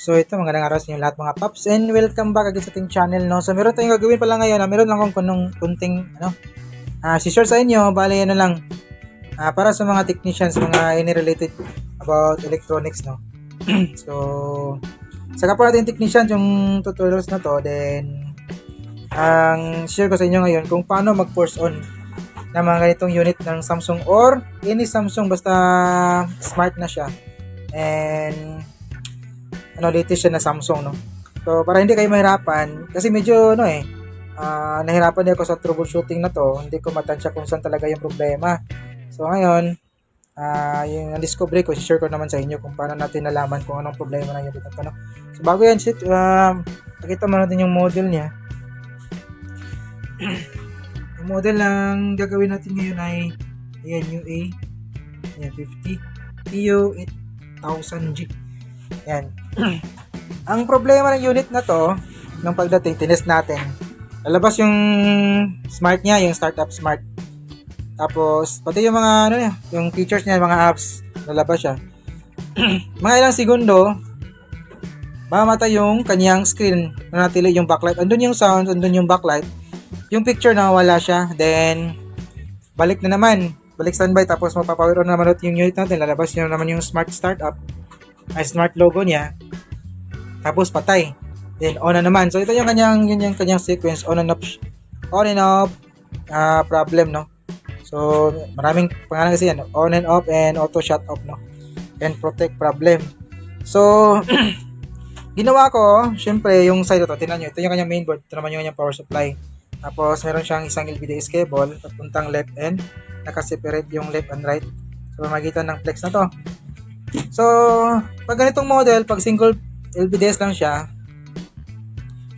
So ito, magandang araw sa inyo lahat mga paps, and welcome back agad sa ating channel, no. So meron tayong gagawin pala ngayon, meron lang akong kunting si-share sa inyo. Bali lang para sa mga technicians, mga any related about electronics, no. So sa kapwa natin technicians yung tutorials na to, then ang share ko sa inyo ngayon kung paano mag-force on ng mga ganitong unit ng Samsung or any Samsung, basta smart na siya and latest siya na Samsung, no. So para hindi kayo mahirapan, kasi medyo nahirapan din ako sa troubleshooting na to, hindi ko matansya kung saan talaga yung problema. So ngayon, yung discovery ko, share ko naman sa inyo kung paano natin nalaman kung anong problema na yun dito, no? So bago yan, pakita mo natin yung model niya. Yung model lang gagawin natin ngayon ay ayan, UA 50 TU 8000G. Yan. Ang problema ng unit na to, nung pagdating, tinest natin. Lalabas yung smart niya, yung startup smart. Tapos, pati yung mga, yung features niya, mga apps, lalabas siya. Mga ilang segundo, mamatay yung kanyang screen. Nanatili yung backlight. Andun yung sound, andun yung backlight. Yung picture, nawala siya. Then, balik na naman. Balik standby. Tapos, mapapower on naman yung unit natin. Lalabas nyo naman yung smart startup. Ay, smart logo niya. Tapos patay. Then on na naman. So ito yung kanyang sequence, on and off problem, no. So maraming pangalan kasi yan, on and off and auto shut off, no. And protect problem. So ginawa ko, syempre yung side ito, tingnan niyo, ito yung kanyang mainboard, ito naman yung kanyang power supply. Tapos meron siyang isang LVDS cable papuntang left and naka-separate yung left and right. So magitan ng flex na to. So, pag ganitong model, pag single LVDS lang siya,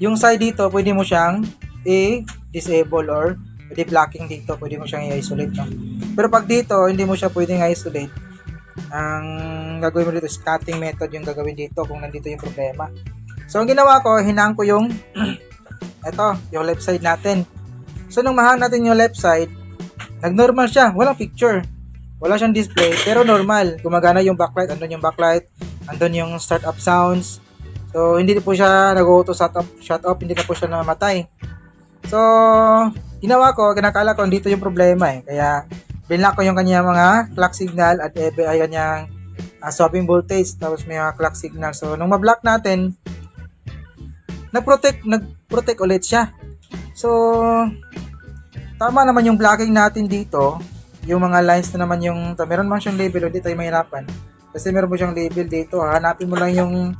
yung side dito, pwede mo siyang i-disable or pwede blocking dito, pwede mo siyang i-isolate, no? Pero pag dito, hindi mo siya pwedeng i-isolate. Ang gagawin mo dito is cutting method yung gagawin dito kung nandito yung problema. So, ang ginawa ko, hinaan ko yung yung left side natin. So, nung mahang natin yung left side, nag-normal siya, walang picture. Wala siyang display, pero normal. Gumagana yung backlight, andun yung startup sounds. So, hindi po siya nag-auto shut off, hindi na po siya namatay. So, ginawa ko, kinakala ko, dito yung problema eh. Kaya, binlock ko yung kanya mga clock signal at ay kanyang swapping voltage, tapos may mga clock signal. So, nung ma-block natin, nag-protect ulit siya. So, tama naman yung blocking natin dito. Yung mga lines na naman meron man siyang label, hindi tayo mahirapan. Kasi meron mo siyang label dito. Hanapin mo lang yung,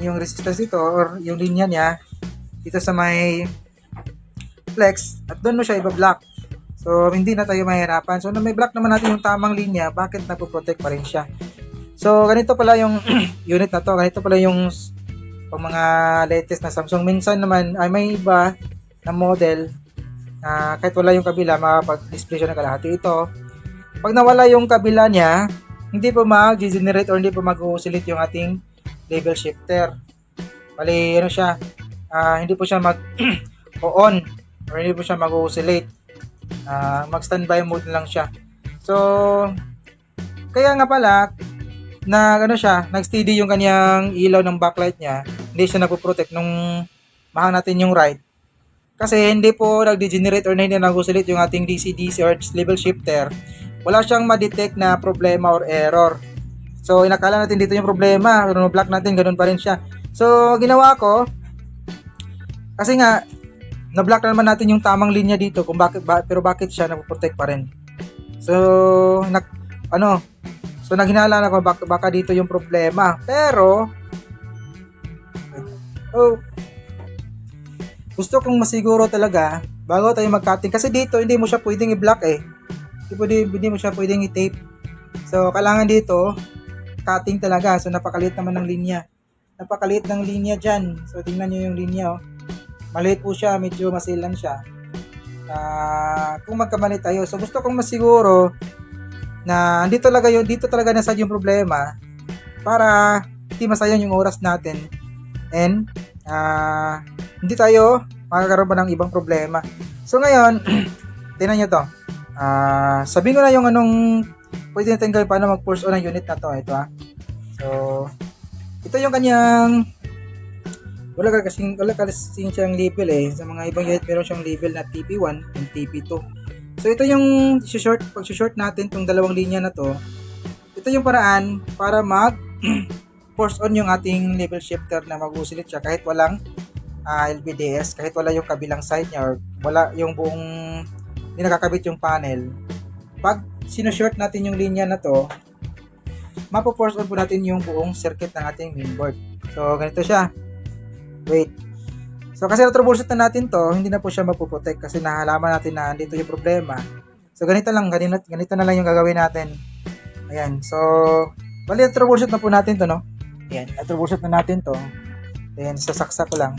yung resistance dito or yung linya niya dito sa may flex at doon mo siya i-block. So, hindi na tayo mahirapan. So, na may block naman natin yung tamang linya, bakit napoprotect pa rin siya? So, ganito pala yung unit na to. Ganito pala yung mga latest na Samsung. Minsan naman, ay may iba na model kahit wala yung kabila, makapag-display siya ng kalahati. Ito, pag nawala yung kabila niya, hindi po mag-generate or hindi po mag-oscillate yung ating level shifter. Bali, hindi po siya mag-on or hindi po siya mag-oscillate. Mag-standby mode lang siya. So, kaya nga pala, nag-steady yung kanyang ilaw ng backlight niya, hindi siya nagpo-protect nung mahang natin yung right. Kasi hindi po nag-degenerate or hindi nag-oscillate yung ating DC-DC or level shifter. Wala siyang ma-detect na problema or error. So, inakala natin dito yung problema. Pero block natin, ganun pa rin siya. So, ginawa ko, kasi nga, na-block na naman natin yung tamang linya dito kung pero bakit siya napoprotect pa rin. So, naghinala na ako baka dito yung problema. Pero, gusto kong masiguro talaga bago tayo mag-cutting, kasi dito hindi mo siya pwedeng i-block eh. Hindi mo siya pwedeng i-tape. So kailangan dito cutting talaga. So napakaliit naman ng linya. Napakaliit ng linya diyan. So tingnan niyo yung linya, oh. Maliit po siya, medyo masilan siya. Kung magkamali tayo. So gusto kong masiguro na dito talaga nasa yung problema para hindi masayang yung oras natin and hindi tayo makakaroon pa ng ibang problema. So ngayon, tingnan nyo to. Sabihin ko na yung pwede natin gawin paano mag-force on ang unit na to. Ito So, Ito yung kanyang wala kasing siyang label eh. Sa mga ibang unit meron siyang label na TP1 and TP2. So ito yung pag short natin tong dalawang linya na to. Ito yung paraan para mag force on yung ating level shifter na mag-usilit siya kahit walang LVDS, kahit wala yung kabilang side niya or wala yung buong hindi nakakabit yung panel. Pag sino-short natin yung linya na to, mapo-force on po natin yung buong circuit ng ating mainboard. So ganito siya. Wait. So kasi na-troubleshoot na natin to, hindi na po siya mapoprotect kasi nahalaman natin na dito yung problema. So ganito na lang yung gagawin natin. Ayan. So bali na-troubleshoot na po natin to, no? Ayan, na-troubleshoot na natin to. Then sasaksak ko lang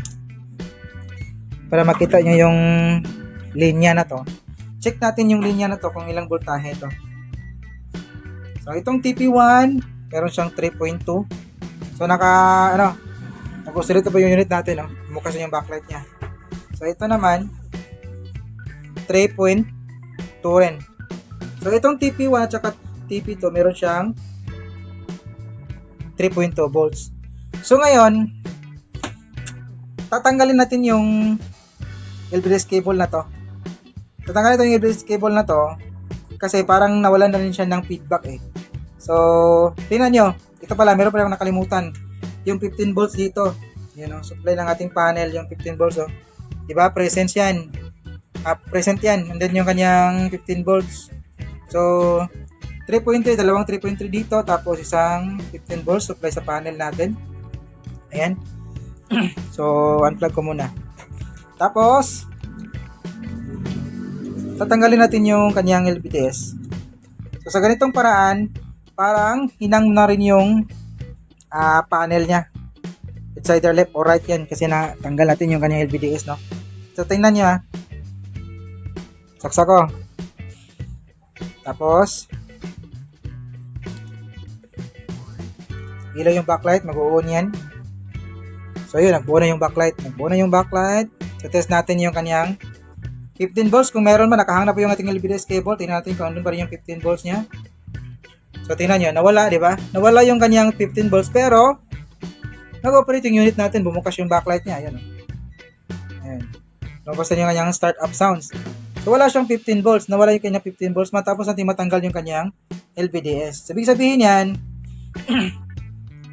para makita nyo yung linya na to. Check natin yung linya na to kung ilang voltahe ito. So itong TP1 meron siyang 3.2. So nag-oscillate pa yung unit natin, no? Bukas yung backlight niya. So ito naman 3.2 rin. So itong TP1 at saka TP2 meron siyang 3.2 volts. So ngayon tatanggalin natin yung LVDS cable na to. Tatanggalin natin yung LVDS cable na to kasi parang nawalan na rin siya ng feedback eh. So tingnan nyo, ito pala meron pala nakalimutan yung 15 volts dito. Yan, supply ng ating panel, yung 15 volts, oh. Diba? Present yan. Present yan. And then yung kanyang 15 volts. So, 3.3, dalawang 3.3 dito, tapos isang 15 volts supply sa panel natin. Ayan. So, unplug ko muna. Tapos, tatanggalin natin yung kanyang LVDS. So, sa ganitong paraan, parang hinang na rin yung panel niya. It's either left or right yan kasi natanggal natin yung kanyang LVDS, no? So, tingnan nyo, saksak ko. Tapos, ilaw yung backlight, mag-on yan. So, yun, nagbuo na yung backlight. So, test natin yung kanyang 15 volts. Kung meron man, nakahang na po yung ating LVDS cable. Tingnan natin kung ano pa rin yung 15 volts niya. So, tingnan nyo, nawala, di ba? Nawala yung kanyang 15 volts, pero nag-operate yung unit natin, bumukas yung backlight niya. Ayan. Ayan. Lumabas na yung kanyang start-up sounds. So, wala siyang 15 volts. Nawala yung kanyang 15 volts. Matapos natin matanggal yung kanyang LVDS. Sabihin sabihin yan,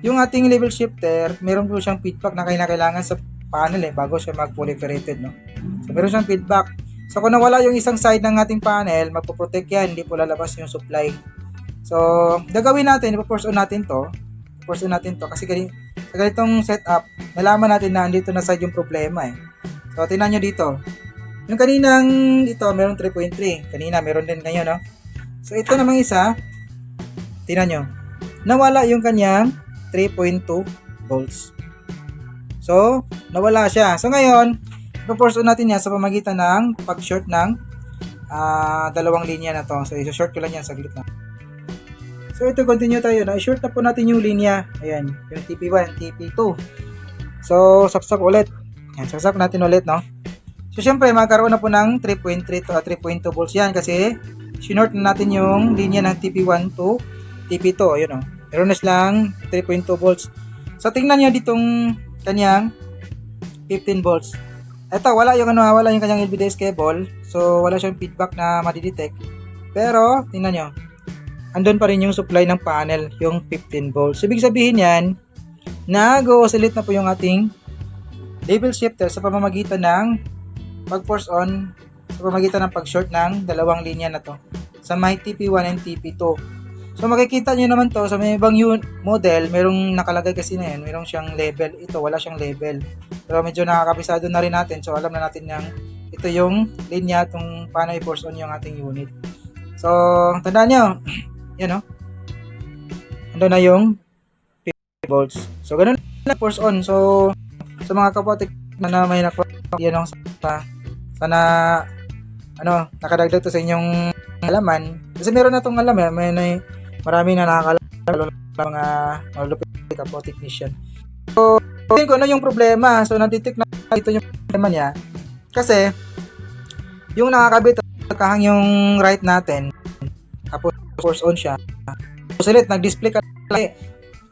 yung ating level shifter, meron po siyang feedback na kailangan sa panel bago siya mag-proliferated, no? So, meron siyang feedback. So, kung nawala yung isang side ng ating panel, magpo-protect yan, hindi po lalabas yung supply. So, gagawin natin, ipo-force on natin to. Kasi sa ganitong setup, nalaman natin na andito na side yung problema eh. So, tingnan nyo dito. Yung kaninang ito, meron 3.3. Kanina, meron din ngayon, no? So, ito namang isa, tingnan nyo. Nawala yung kanyang 3.2 volts. So, nawala siya. So, ngayon, ipo-force on natin yan sa pamagitan ng pag-short ng dalawang linya na to. So, i-short ko lang yan saglit na. So, ito, continue tayo na. I-short na po natin yung linya. Ayan, yung TP1, TP2. So, saksak ulit. Ayan, saksak natin ulit, no? So, syempre, magkaroon na po ng 3.3 to 3.2 volts yan kasi sinort na natin yung linya ng TP1 to TP2. Ayun, no? Meron na silang 3.2 volts. So, tingnan nyo ditong kanyang 15 volts. Ito, wala yung kanyang LVDS cable. So, wala siyang feedback na madidetect. Pero, tingnan nyo. Andun pa rin yung supply ng panel, yung 15 volts. Ibig sabihin yan, nag-oscillate na po yung ating level shifter sa pamamagitan ng pag-force on, sa pamamagitan ng pag-short ng dalawang linya na to sa may TP1 and TP2. So makikita nyo naman to sa may ibang model, merong nakalagay kasi na yan, merong siyang level. Ito, wala siyang level. Pero medyo nakakabisado na rin natin, so alam na natin yung ito yung linya kung paano i-force on yung ating unit. So, tandaan nyo, yan o. Ando na yung 50 volts. So, ganun na force on. So, sa mga kapatid na may yan o, sana nakadagdag to sa inyong alaman. Kasi meron na itong alam marami na nakakalaman mga malupit kapo technician. So, kung ano yung problema. So, na-detect na dito yung problema niya. Kasi, yung nakakabit kahang yung right natin, tapos force on siya. So, ulit, nag-display ka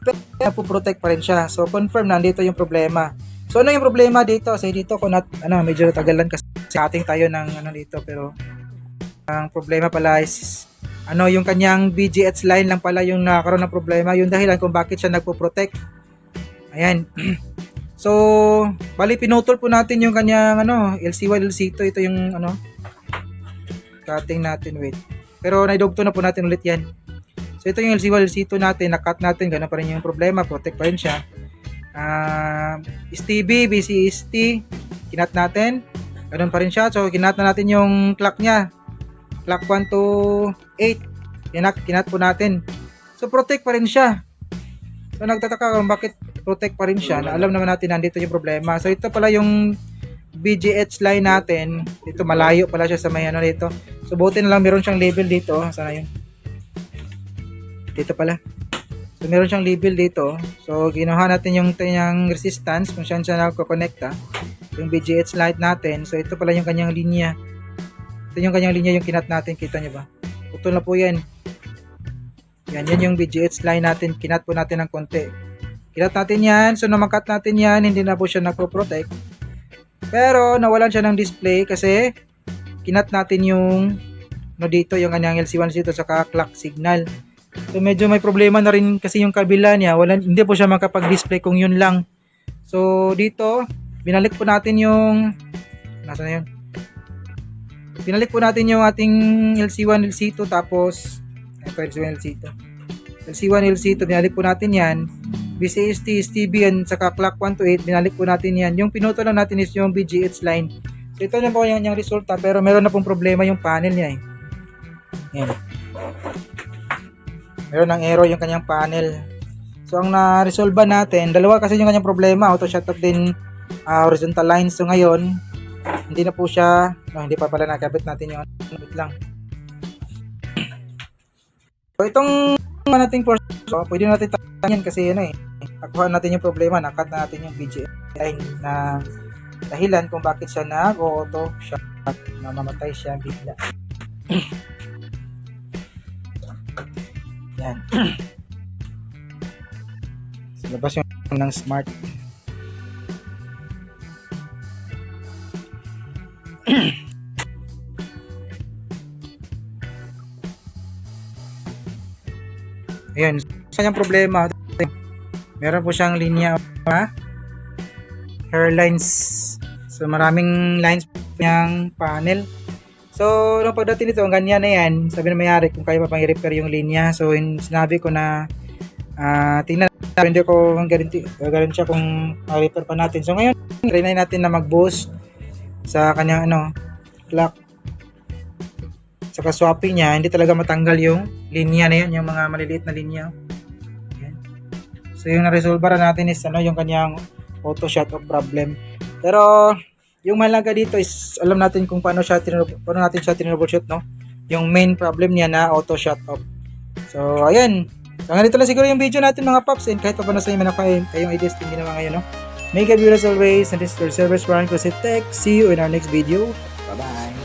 pero napoprotect pa rin siya. So confirm na dito yung problema. So ano yung problema dito? Say dito kung medyo natagalan kasi ating tayo ng dito, pero ang problema pala is yung kanyang BGH line lang pala yung nakakaroon ng problema, yung dahilan kung bakit siya nagpo-protect. Ayan. So bali pinutol po natin yung kanyang LC1, LC2, ito yung cutting natin, wait. Pero naidugto na po natin ulit yan. So ito yung LC1, LC2 natin, na-cut natin, gano'n pa rin yung problema, protect pa rin siya. STB, BCST, kinat natin, gano'n pa rin siya. So kinat na natin yung clock niya, clock 1 to 8, kinat po natin. So protect pa rin siya. So nagtataka kung bakit protect pa rin siya, na alam naman natin nandito yung problema. So ito pala yung BGH line natin, dito malayo pala siya sa may dito. So buti na lang meron siyang label dito, sana yun, dito pala. So meron siyang label dito. So ginuha natin yung kanyang resistance kung saan siya nagko-connecta, yung BGH light natin. So ito pala yung kanyang linya. Ito yung kanyang linya, yung kinat natin, kita nyo ba? Putol na po yan. Yan yung BGH line natin, kinat po natin ng konti. Kinat natin yan, so namakat natin yan, hindi na po siya nagpo-protect. Pero nawalan siya ng display kasi kinat natin yung dito, yung kanyang LC1 dito sa clock signal. So medyo may problema na rin kasi yung kabila niya, hindi po siya makapag-display kung yun lang. So dito, binalik po natin yung nasa na yun? Binalik po natin yung ating LC1, LC2, tapos ito LC1, LC2. LC1, LC2, binalik po natin yan. BCST, STB, and saka clock 1 to 8, binalik po natin yan. Yung pinuto lang natin is yung BGH line. So ito na po yung resulta, pero meron na pong problema yung panel niya Yan. Meron ng error yung kanyang panel. So ang na-resolve natin, dalawa kasi yung kanyang problema, auto shut off din horizontal lines. So ngayon, hindi na po siya, hindi pa pala nakabit natin yung wait lang. So itong nating force, pwede natin tanyan kasi nakuha natin yung problema, nakat na natin yung BGA line na dahilan kung bakit siya nag-auto shut off, namamatay siya bigla. Yan. So, labas yung ng smart. Ayan. Saan yung problema? Meron po siyang linya hairlines. So maraming lines yung panel. So, nung pagdating nito, ang ganyan na yan, sabi na mayari kung kaya pa pang i-repair yung linya. So, sinabi ko na tingnan natin, hindi ko garanti siya kung repair pa natin. So, ngayon, try natin na mag-boost sa kanyang clock. Saka swapping niya, hindi talaga matanggal yung linya na yun, yung mga maliliit na linya. Ayan. So, yung na-resolve natin is yung kanyang auto shut off problem. Pero, yung mahalaga dito is alam natin kung paano natin siya tinroubleshoot, yung main problem niya na auto shut off. So ayan, ganito lang siguro yung video natin mga paps, and kahit pa paano sa inyo kayong ideas din naman ngayon, Make a beautiful always, and this is your service Brian Cosette Tech. See you in our next video. Bye bye.